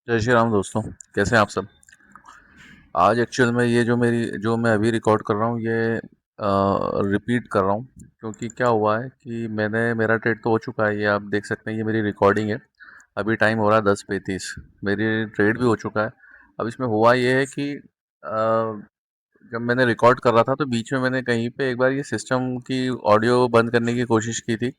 जय श्री राम दोस्तों। कैसे हैं आप सब। आज एक्चुअल में ये जो मैं अभी रिकॉर्ड कर रहा हूँ ये रिपीट कर रहा हूँ, क्योंकि क्या हुआ है कि मेरा ट्रेड तो हो चुका है। ये आप देख सकते हैं, ये मेरी रिकॉर्डिंग है। अभी टाइम हो रहा है 10:35। मेरी ट्रेड भी हो चुका है। अब इसमें हुआ ये है कि जब मैंने रिकॉर्ड कर रहा था तो बीच में मैंने कहीं पे एक बार ये सिस्टम की ऑडियो बंद करने की कोशिश की थी।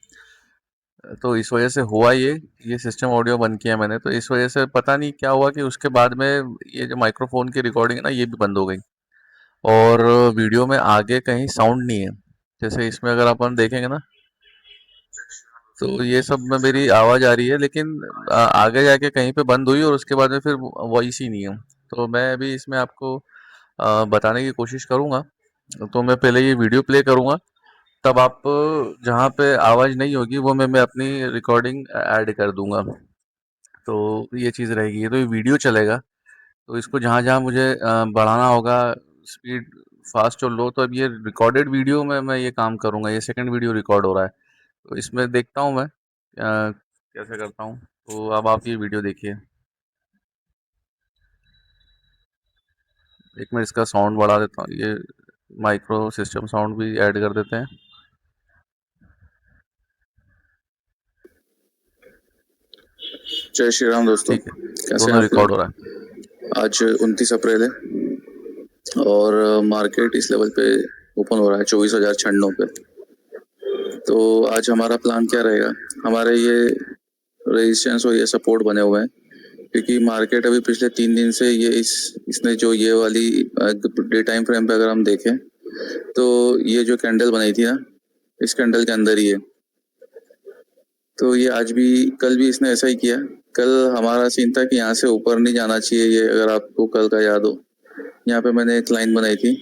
तो इस वजह से हुआ ये सिस्टम ऑडियो बंद किया मैंने, तो इस वजह से पता नहीं क्या हुआ कि उसके बाद में ये जो माइक्रोफोन की रिकॉर्डिंग है ना, ये भी बंद हो गई। और वीडियो में आगे कहीं साउंड नहीं है। जैसे इसमें अगर अपन देखेंगे ना, तो ये सब में मेरी आवाज़ आ रही है, लेकिन आगे जाके कहीं पे बंद हुई और उसके बाद में फिर वॉइस ही नहीं है। तो मैं अभी इसमें आपको बताने की कोशिश करूँगा। तो मैं पहले ये वीडियो प्ले करूँगा, तब आप जहाँ पे आवाज़ नहीं होगी वो मैं अपनी रिकॉर्डिंग ऐड कर दूंगा। तो ये चीज़ रहेगी। ये तो ये वीडियो चलेगा, तो इसको जहाँ जहाँ मुझे बढ़ाना होगा, स्पीड फास्ट और लो, तो अब ये रिकॉर्डेड वीडियो में मैं ये काम करूँगा। ये सेकंड वीडियो रिकॉर्ड हो रहा है, तो इसमें देखता हूँ मैं कैसे करता हूँ। तो अब आप ये वीडियो देखिए। एक मिनट, इसका साउंड बढ़ा देता हूँ। ये माइक्रो सिस्टम साउंड भी ऐड कर देते हैं। जय श्री राम दोस्तों। ठीक है, कैसे हैं दोनों आप रिकॉर्ड हो लोग। रहा है। आज 29 अप्रैल है और मार्केट इस लेवल पे ओपन हो रहा है 24,096 पे। तो आज हमारा प्लान क्या रहेगा। हमारे ये रेजिस्टेंस और ये सपोर्ट बने हुए हैं, क्योंकि मार्केट अभी पिछले 3 दिन से ये इसने जो ये वाली डे टाइम फ्रेम पे अगर हम देखें तो ये जो कैंडल बनाई थी ना, इस कैंडल के अंदर ही है। तो ये आज भी, कल भी इसने ऐसा ही किया। कल हमारा सीन था कि यहाँ से ऊपर नहीं जाना चाहिए। ये अगर आपको कल का याद हो, यहाँ पे मैंने एक लाइन बनाई थी,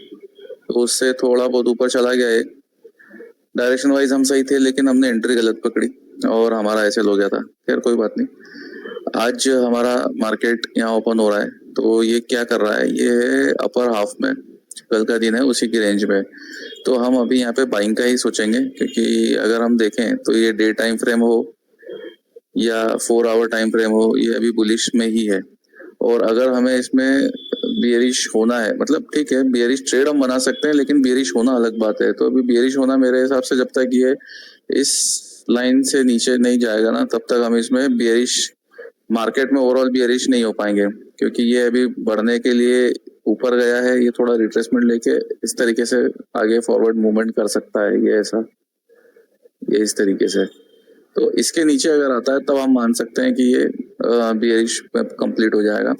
तो उससे थोड़ा बहुत ऊपर चला गया है। डायरेक्शन वाइज हम सही थे, लेकिन हमने एंट्री गलत पकड़ी और हमारा ऐसे हो गया था। खैर कोई बात नहीं। आज हमारा मार्केट यहाँ ओपन हो रहा है, तो ये क्या कर रहा है, ये है अपर हाफ में। कल का दिन है उसी की रेंज में। तो हम अभी यहाँ पे बाइंग का ही सोचेंगे, क्योंकि अगर हम देखें तो ये डे टाइम फ्रेम हो या 4 आवर टाइम फ्रेम हो, ये अभी बुलिश में ही है। और अगर हमें इसमें बियरिश होना है, मतलब ठीक है बियरिश ट्रेड हम बना सकते हैं, लेकिन बियरिश होना अलग बात है। तो अभी बियरिश होना मेरे हिसाब से जब तक ये इस लाइन से नीचे नहीं जाएगा ना, तब तक हम इसमें बियरिश, मार्केट में ओवरऑल बियरिश नहीं हो पाएंगे। क्योंकि ये अभी बढ़ने के लिए ऊपर गया है, ये थोड़ा रिट्रेसमेंट लेके इस तरीके से आगे फॉरवर्ड मूवमेंट कर सकता है। ये ऐसा, ये इस तरीके से। तो इसके नीचे अगर आता है तब हम मान सकते हैं कि ये बियरिश कंप्लीट हो जाएगा।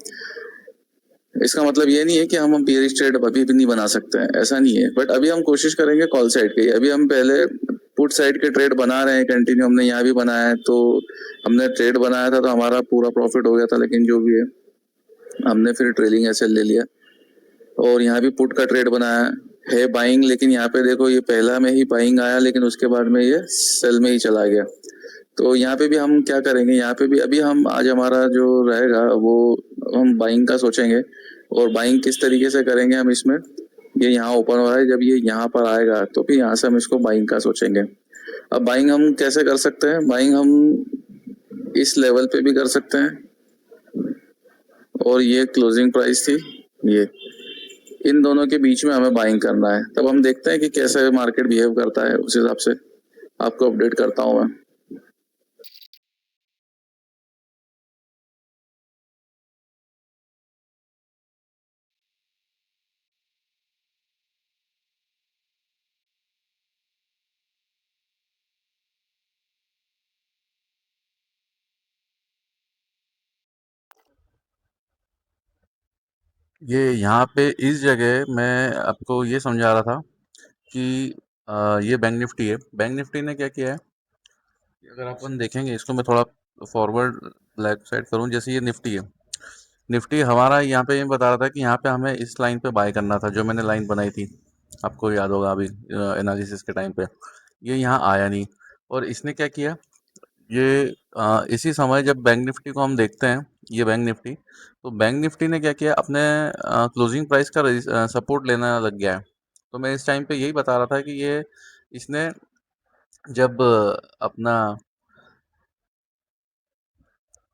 इसका मतलब ये नहीं है कि हम बियरिश ट्रेड अभी भी नहीं बना सकते हैं, ऐसा नहीं है। बट अभी हम कोशिश करेंगे कॉल साइड की। अभी हम पहले पुट साइड के ट्रेड बना रहे हैं कंटिन्यू, हमने यहाँ भी बनाया है। तो हमने ट्रेड बनाया था तो हमारा पूरा प्रॉफिट हो गया था, लेकिन जो भी है हमने फिर ट्रेलिंग एसएल ले लिया। और यहाँ भी पुट का ट्रेड बनाया है बाइंग, लेकिन यहाँ पे देखो ये पहला में ही बाइंग आया, लेकिन उसके बाद में ये सेल में ही चला गया। तो यहाँ पे भी हम क्या करेंगे, यहाँ पे भी अभी हम आज हमारा जो रहेगा वो हम बाइंग का सोचेंगे। और बाइंग किस तरीके से करेंगे हम इसमें, ये यहाँ ओपन हो रहा है, जब ये यहाँ पर आएगा तो फिर यहाँ से हम इसको बाइंग का सोचेंगे। अब बाइंग हम कैसे कर सकते हैं, बाइंग हम इस लेवल पे भी कर सकते हैं। और ये क्लोजिंग प्राइस थी, ये इन दोनों के बीच में हमें बाइंग करना है। तब हम देखते हैं कि कैसे मार्केट बिहेव करता है, उस हिसाब से आपको अपडेट करता हूँ मैं। ये यहाँ पे इस जगह मैं आपको ये समझा रहा था कि ये बैंक निफ्टी है। बैंक निफ्टी ने क्या किया है, अगर अपन देखेंगे इसको, मैं थोड़ा फॉरवर्ड लेफ्ट साइड करूँ। जैसे ये निफ्टी है, निफ्टी हमारा यहाँ पे ये बता रहा था कि यहाँ पे हमें इस लाइन पे बाय करना था, जो मैंने लाइन बनाई थी। आपको याद होगा अभी एनालिसिस के टाइम पे ये यहाँ आया नहीं। और इसने क्या किया, ये इसी समय जब बैंक निफ्टी को हम देखते हैं, ये बैंक निफ्टी, तो बैंक निफ्टी ने क्या किया, अपने क्लोजिंग प्राइस का सपोर्ट लेना लग गया है। तो मैं इस टाइम पे यही बता रहा था कि ये इसने जब अपना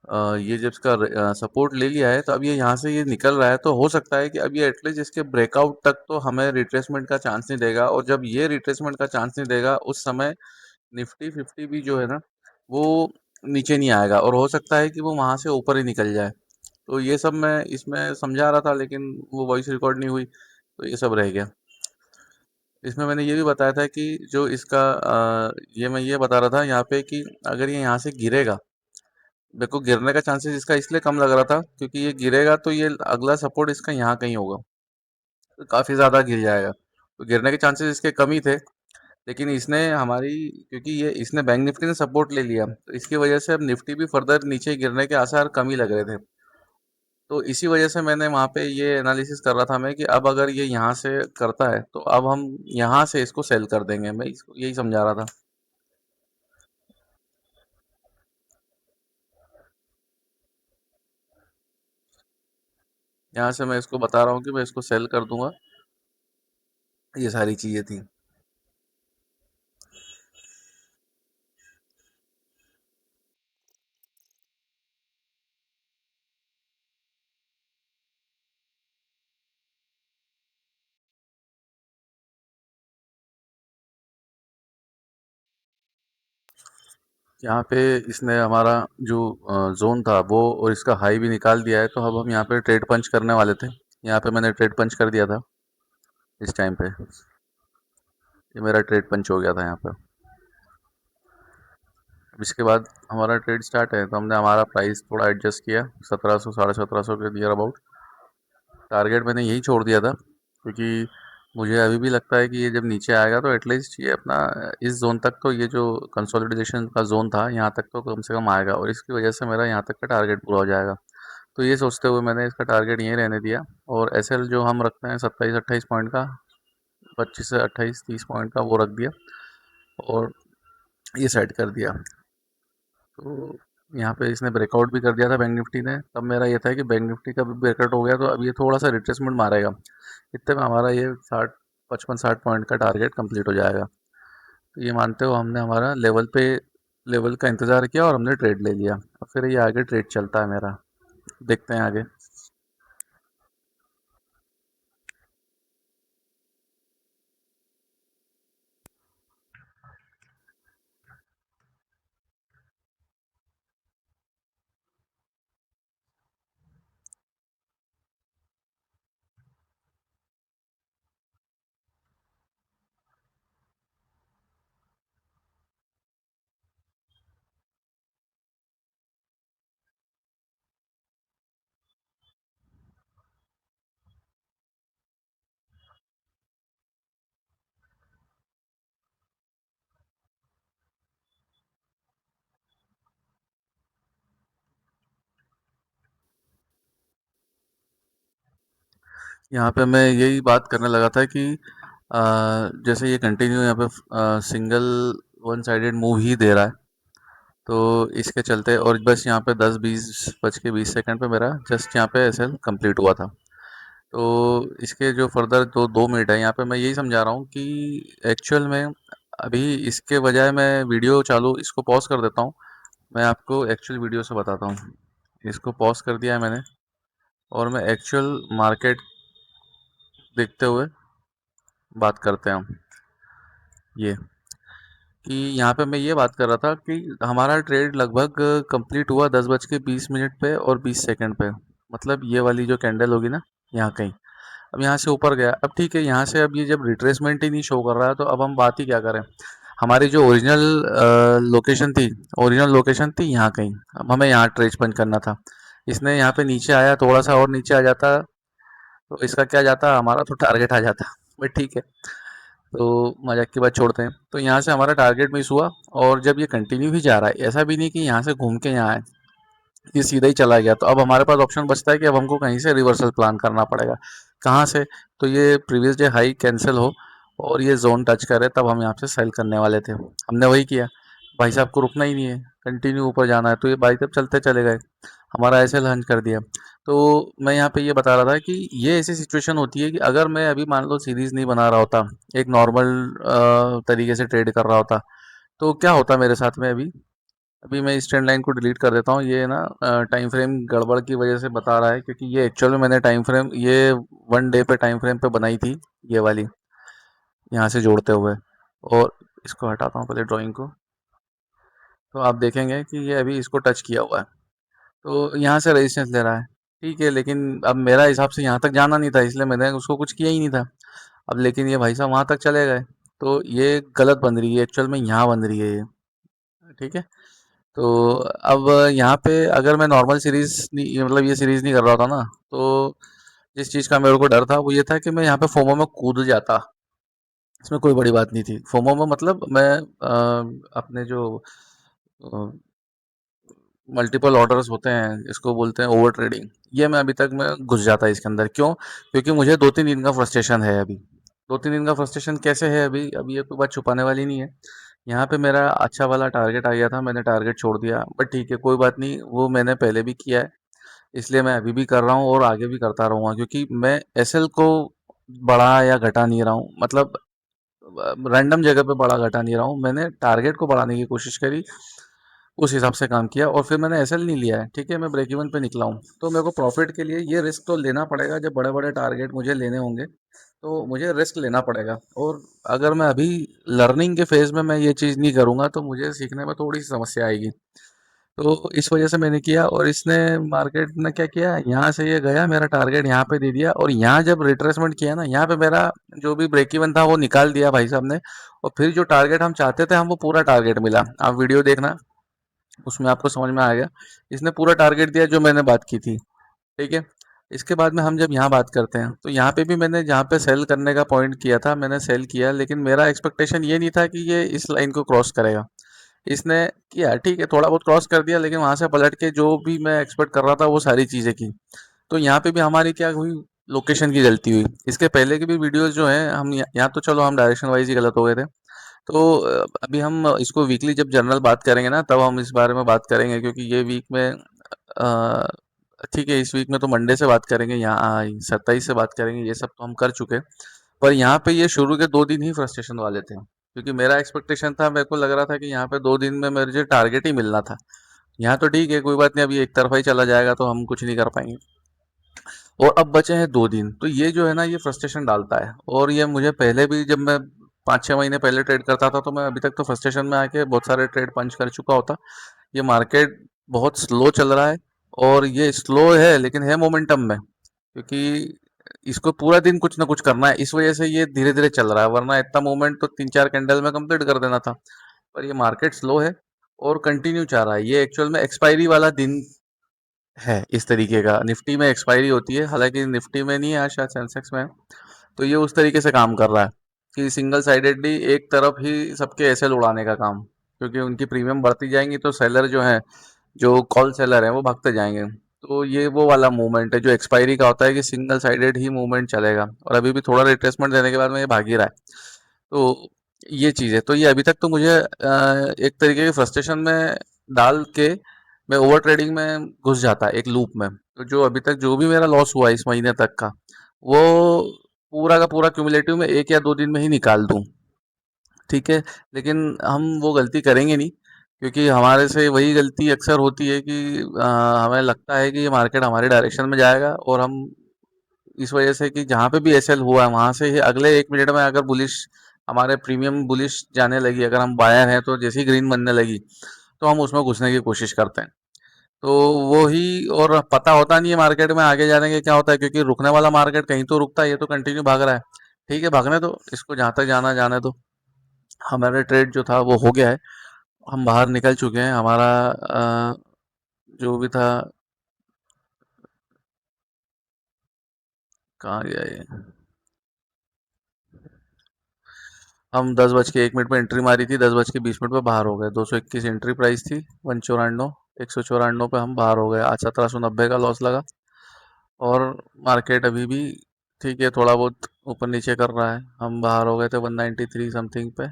ये जब इसका सपोर्ट ले लिया है तो अब ये यहाँ से ये निकल रहा है, तो हो सकता है कि अब ये एटलीस्ट इसके ब्रेकआउट तक तो हमें रिट्रेसमेंट का चांस नहीं देगा, और जब ये रिट्रेसमेंट का चांस नहीं देगा उस समय निफ्टी फिफ्टी भी जो है ना वो नीचे नहीं आएगा, और हो सकता है कि वो वहां से ऊपर ही निकल जाए। तो ये सब मैं इसमें समझा रहा था, लेकिन वो वॉइस रिकॉर्ड नहीं हुई, तो ये सब रह गया। इसमें मैंने ये भी बताया था कि जो इसका ये मैं ये बता रहा था यहाँ पे कि अगर ये यहाँ से गिरेगा, मेरे को गिरने का चांसेस इसका इसलिए कम लग रहा था क्योंकि ये गिरेगा तो ये अगला सपोर्ट इसका यहाँ कहीं होगा, तो काफी ज्यादा गिर जाएगा, तो गिरने के चांसेस इसके कम ही थे। लेकिन इसने हमारी, क्योंकि ये इसने बैंक निफ्टी ने सपोर्ट ले लिया, तो इसकी वजह से अब निफ्टी भी फर्दर नीचे गिरने के आसार कम ही लग रहे थे। तो इसी वजह से मैंने वहाँ पे ये एनालिसिस कर रहा था मैं कि अब अगर ये यहाँ से करता है तो अब हम यहाँ से इसको सेल कर देंगे, मैं इसको यही समझा रहा था। यहाँ से मैं इसको बता रहा हूँ कि मैं इसको सेल कर दूंगा, ये सारी चीजें थी। यहाँ पे इसने हमारा जो जोन था वो और इसका हाई भी निकाल दिया है, तो अब हम यहाँ पे ट्रेड पंच करने वाले थे। यहाँ पे मैंने ट्रेड पंच कर दिया था इस टाइम पे, ये मेरा ट्रेड पंच हो गया था यहाँ पे। अब इसके बाद हमारा ट्रेड स्टार्ट है, तो हमने हमारा प्राइस थोड़ा एडजस्ट किया, 1700 1750 के नियर अबाउट। टारगेट मैंने यही छोड़ दिया था क्योंकि मुझे अभी भी लगता है कि ये जब नीचे आएगा तो एटलीस्ट ये अपना इस जोन तक, तो ये जो कंसोलिडेशन का जोन था यहाँ तक तो कम से कम आएगा, और इसकी वजह से मेरा यहाँ तक का टारगेट पूरा हो जाएगा। तो ये सोचते हुए मैंने इसका टारगेट यहीं रहने दिया, और एसएल जो हम रखते हैं 27-28 पॉइंट का, 25 से 28-30 पॉइंट का वो रख दिया, और ये सेट कर दिया। तो यहाँ पे इसने ब्रेकआउट भी कर दिया था बैंक निफ्टी ने, तब मेरा ये था कि बैंक निफ्टी का भी ब्रेकआउट हो गया तो अब ये थोड़ा सा रिट्रेसमेंट मारेगा, इतने में हमारा ये 60 55 60 पॉइंट का टारगेट कंप्लीट हो जाएगा। तो ये मानते हो हमने हमारा लेवल का इंतज़ार किया और हमने ट्रेड ले लिया। अब फिर ये आगे ट्रेड चलता है मेरा, देखते हैं आगे। यहाँ पे मैं यही बात करने लगा था कि जैसे ये कंटिन्यू यहाँ पे सिंगल वन साइडेड मूव ही दे रहा है, तो इसके चलते, और बस यहाँ पे 10 20 बज के 20 सेकंड पे मेरा जस्ट यहाँ पे एसएल कंप्लीट हुआ था। तो इसके जो फर्दर 2 मिनट है, यहाँ पे मैं यही समझा रहा हूँ कि एक्चुअल में अभी इसके बजाय मैं वीडियो चालू इसको पॉज कर देता हूँ, मैं आपको एक्चुअल वीडियो से बताता हूँ। इसको पॉज कर दिया है मैंने, और मैं एक्चुअल मार्केट देखते हुए बात करते हैं हम। ये कि यहाँ पे मैं ये बात कर रहा था कि हमारा ट्रेड लगभग कंप्लीट हुआ 10 बज के 20 मिनट पे और 20 सेकंड पे, मतलब ये वाली जो कैंडल होगी ना यहाँ कहीं। अब यहाँ से ऊपर गया, अब ठीक है, यहाँ से अब ये जब रिट्रेसमेंट ही नहीं शो कर रहा है तो अब हम बात ही क्या करें। हमारी जो ओरिजिनल लोकेशन थी यहाँ कहीं, अब हमें यहाँ ट्रेड पंच करना था। इसने यहाँ पे नीचे आया, थोड़ा सा और नीचे आ जाता तो इसका क्या जाता, हमारा तो टारगेट आ जाता, बट ठीक है। तो मजाक की बात छोड़ते हैं, तो यहाँ से हमारा टारगेट मिस हुआ, और जब ये कंटिन्यू ही जा रहा है, ऐसा भी नहीं कि यहाँ से घूम के यहाँ आए, ये सीधा ही चला गया, तो अब हमारे पास ऑप्शन बचता है कि अब हमको कहीं से रिवर्सल प्लान करना पड़ेगा। कहाँ से, तो ये प्रीवियस डे हाई कैंसिल हो और ये जोन टच करे तब हम यहाँ से सेल करने वाले थे, हमने वही किया। भाई साहब को रुकना ही नहीं है, कंटिन्यू ऊपर जाना है, तो ये भाई तब चलते चले गए, हमारा ऐसे लंच कर दिया। तो मैं यहाँ पे ये बता रहा था कि ये ऐसी सिचुएशन होती है कि अगर मैं अभी मान लो सीरीज नहीं बना रहा होता, एक नॉर्मल तरीके से ट्रेड कर रहा होता, तो क्या होता मेरे साथ में अभी, अभी मैं इस ट्रेंड लाइन को डिलीट कर देता हूँ। ये ना टाइम फ्रेम गड़बड़ की वजह से बता रहा है, क्योंकि ये एक्चुअल में मैंने टाइम फ्रेम ये 1 डे पे टाइम फ्रेम पे बनाई थी, ये वाली, यहाँ से जोड़ते हुए। और इसको हटाता हूँ पहले ड्राइंग को। तो आप देखेंगे कि ये अभी इसको टच किया हुआ है, तो यहाँ से रेजिस्टेंस ले रहा है। ठीक है, लेकिन अब मेरा हिसाब से यहाँ तक जाना नहीं था, इसलिए मैंने उसको कुछ किया ही नहीं था। अब लेकिन ये भाई साहब वहाँ तक चले गए, तो ये गलत बन रही है, एक्चुअल में यहाँ बन रही है ये। ठीक है, तो अब यहाँ पे अगर मैं नॉर्मल सीरीज नहीं, मतलब ये सीरीज नहीं कर रहा था ना, तो जिस चीज़ का मेरे को डर था वो ये था कि मैं यहाँ पे फोमो में कूद जाता। इसमें कोई बड़ी बात नहीं थी, फोमो में मतलब मैं अपने जो मल्टीपल ऑर्डर्स होते हैं, इसको बोलते हैं ओवर ट्रेडिंग, ये मैं अभी तक मैं घुस जाता है इसके अंदर। क्यों? क्योंकि मुझे 2-3 दिन का फ्रस्ट्रेशन है अभी। 2-3 दिन का फ्रस्ट्रेशन कैसे है अभी? अभी ये कोई बात छुपाने वाली नहीं है। यहाँ पे मेरा अच्छा वाला टारगेट आ गया था, मैंने टारगेट छोड़ दिया, बट ठीक है कोई बात नहीं, वो मैंने पहले भी किया है, इसलिए मैं अभी भी कर रहा हूँ और आगे भी करता रहूँगा, क्योंकि मैं एसएल को बढ़ा या घटा नहीं रहा हूँ, मतलब रैंडम जगह पे बढ़ा घटा नहीं रहा हूँ, मैंने टारगेट को बढ़ाने की कोशिश करी, उस हिसाब से काम किया, और फिर मैंने एसएल नहीं लिया है। ठीक है, मैं ब्रेक इवन पे निकला हूँ, तो मेरे को प्रॉफिट के लिए ये रिस्क तो लेना पड़ेगा। जब बड़े बड़े टारगेट मुझे लेने होंगे तो मुझे रिस्क लेना पड़ेगा, और अगर मैं अभी लर्निंग के फेज में मैं ये चीज़ नहीं करूँगा तो मुझे सीखने में थोड़ी सी समस्या आएगी। तो इस वजह से मैंने किया, और इसने मार्केट ने क्या किया, यहाँ से ये गया, मेरा टारगेट यहाँ पे दे दिया, और यहाँ जब रिट्रेसमेंट किया ना, यहाँ पे मेरा जो भी ब्रेक इवन था वो निकाल दिया भाई साहब ने, और फिर जो टारगेट हम चाहते थे हम वो पूरा टारगेट मिला। आप वीडियो देखना, उसमें आपको समझ में आ गया, इसने पूरा टारगेट दिया जो मैंने बात की थी। ठीक है, इसके बाद में हम जब यहाँ बात करते हैं, तो यहाँ पे भी मैंने जहाँ पे सेल करने का पॉइंट किया था मैंने सेल किया, लेकिन मेरा एक्सपेक्टेशन ये नहीं था कि ये इस लाइन को क्रॉस करेगा। इसने किया, ठीक है, थोड़ा बहुत क्रॉस कर दिया, लेकिन वहां से पलट के जो भी मैं एक्सपेक्ट कर रहा था वो सारी चीजें की। तो यहाँ पे भी हमारी क्या हुई, लोकेशन की गलती हुई। इसके पहले की भी वीडियोस जो हैं, हम यहाँ तो चलो हम डायरेक्शन वाइज ही गलत हो गए थे। तो अभी हम इसको वीकली जब जनरल बात करेंगे ना, तब हम इस बारे में बात करेंगे, क्योंकि ये वीक में ठीक है, इस वीक में तो मंडे से बात करेंगे, यहाँ 27 से बात करेंगे, ये सब तो हम कर चुके। पर यहाँ पे ये शुरू के 2 दिन ही फ्रस्ट्रेशन वाले थे, क्योंकि मेरा एक्सपेक्टेशन था, मेरे को लग रहा था कि यहाँ पे 2 दिन में मुझे टारगेट ही मिलना था। यहाँ तो ठीक है कोई बात नहीं, अभी एक तरफा ही चला जाएगा तो हम कुछ नहीं कर पाएंगे, और अब बचे हैं 2 दिन, तो ये जो है ना ये फ्रस्ट्रेशन डालता है। और ये मुझे पहले भी, जब मैं 5-6 महीने पहले ट्रेड करता था, तो मैं अभी तक तो फ्रस्ट्रेशन में आके बहुत सारे ट्रेड पंच कर चुका होता। ये मार्केट बहुत स्लो चल रहा है, और ये स्लो है लेकिन है मोमेंटम में, क्योंकि इसको पूरा दिन कुछ ना कुछ करना है, इस वजह से ये धीरे धीरे चल रहा है, वरना इतना मूवमेंट तो 3-4 कैंडल में कंप्लीट कर देना था। पर ये मार्केट स्लो है और कंटिन्यू चाह रहा है, ये एक्चुअल में एक्सपायरी वाला दिन है इस तरीके का। निफ्टी में एक्सपायरी होती है, हालांकि निफ्टी में नहीं है आज, शायद सेंसेक्स में है। तो ये उस तरीके से काम कर रहा है कि सिंगल साइडेडली एक तरफ ही सबके एसएल उड़ाने का काम, क्योंकि उनकी प्रीमियम बढ़ती जाएंगी तो सेलर जो है, जो कॉल सेलर है, वो भागते जाएंगे। तो ये वो वाला मूवमेंट है जो एक्सपायरी का होता है, कि सिंगल साइडेड ही मूवमेंट चलेगा, और अभी भी थोड़ा रिट्रेसमेंट देने के बाद में ये भाग ही रहा है। तो ये चीज़ है, तो ये अभी तक तो मुझे एक तरीके की फ्रस्ट्रेशन में डाल के मैं ओवर ट्रेडिंग में घुस जाता है एक लूप में। तो जो अभी तक जो भी मेरा लॉस हुआ है इस महीने तक का, वो पूरा का पूरा क्यूमुलेटिव में 1 या 2 दिन में ही निकाल दूं। ठीक है, लेकिन हम वो गलती करेंगे नहीं, क्योंकि हमारे से वही गलती अक्सर होती है कि हमें लगता है कि ये मार्केट हमारे डायरेक्शन में जाएगा, और हम इस वजह से कि जहाँ पे भी एसएल हुआ है वहां से ही अगले 1 मिनट में अगर बुलिश, हमारे प्रीमियम बुलिश जाने लगी, अगर हम बायर हैं तो जैसे ही ग्रीन बनने लगी, तो हम उसमें घुसने की कोशिश करते हैं। तो वो ही, और पता होता नहीं है मार्केट में आगे जाने के क्या होता है, क्योंकि रुकने वाला मार्केट कहीं तो रुकता है, ये तो कंटिन्यू भाग रहा है। ठीक है, भागने दो इसको, जहाँ तक जाना जाने दो। हमारा ट्रेड जो था वो हो गया है, हम बाहर निकल चुके हैं, हमारा जो भी था, कहाँ गया ये, हम 10 बज के 1 मिनट में एंट्री मारी थी, 10 बज के 20 मिनट पे बाहर हो गए। 221 एंट्री प्राइस थी, 194, 194 पे हम बाहर हो गए, आज 1790 का लॉस लगा। और मार्केट अभी भी ठीक है, थोड़ा बहुत ऊपर नीचे कर रहा है, हम बाहर हो गए थे 193 समथिंग पे,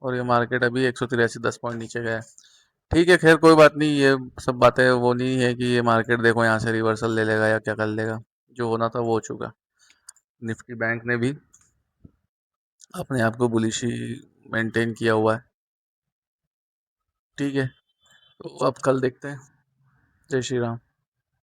और ये मार्केट अभी 183 10 पॉइंट नीचे गया है। ठीक है, खैर कोई बात नहीं, ये सब बातें वो नहीं है कि ये मार्केट देखो यहाँ से रिवर्सल ले लेगा या क्या कर लेगा, जो होना था वो हो चुका। निफ्टी बैंक ने भी अपने आप को बुलिश ही मेंटेन किया हुआ है। ठीक है, तो अब कल देखते हैं। जय श्री राम।